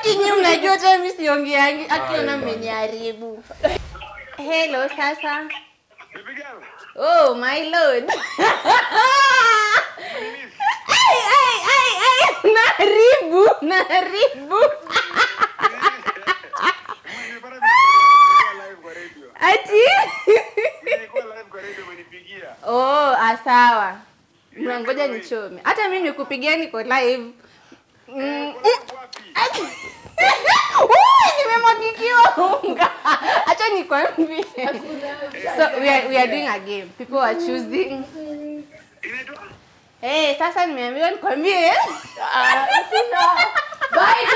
Ati nyinyi mnajua hata mimi siongeangi akiona mmeniharibu. Hello sasa. Oh my lord. Naribu. Ati? Oh, asawa. Mnangoja nichome. Hata mimi nikupigia niko live. Nimemwagikiwa unga. Acha nikwambie. So we are doing a game. People are choosing. Sasa nimeambiwa nikwambie. Bye.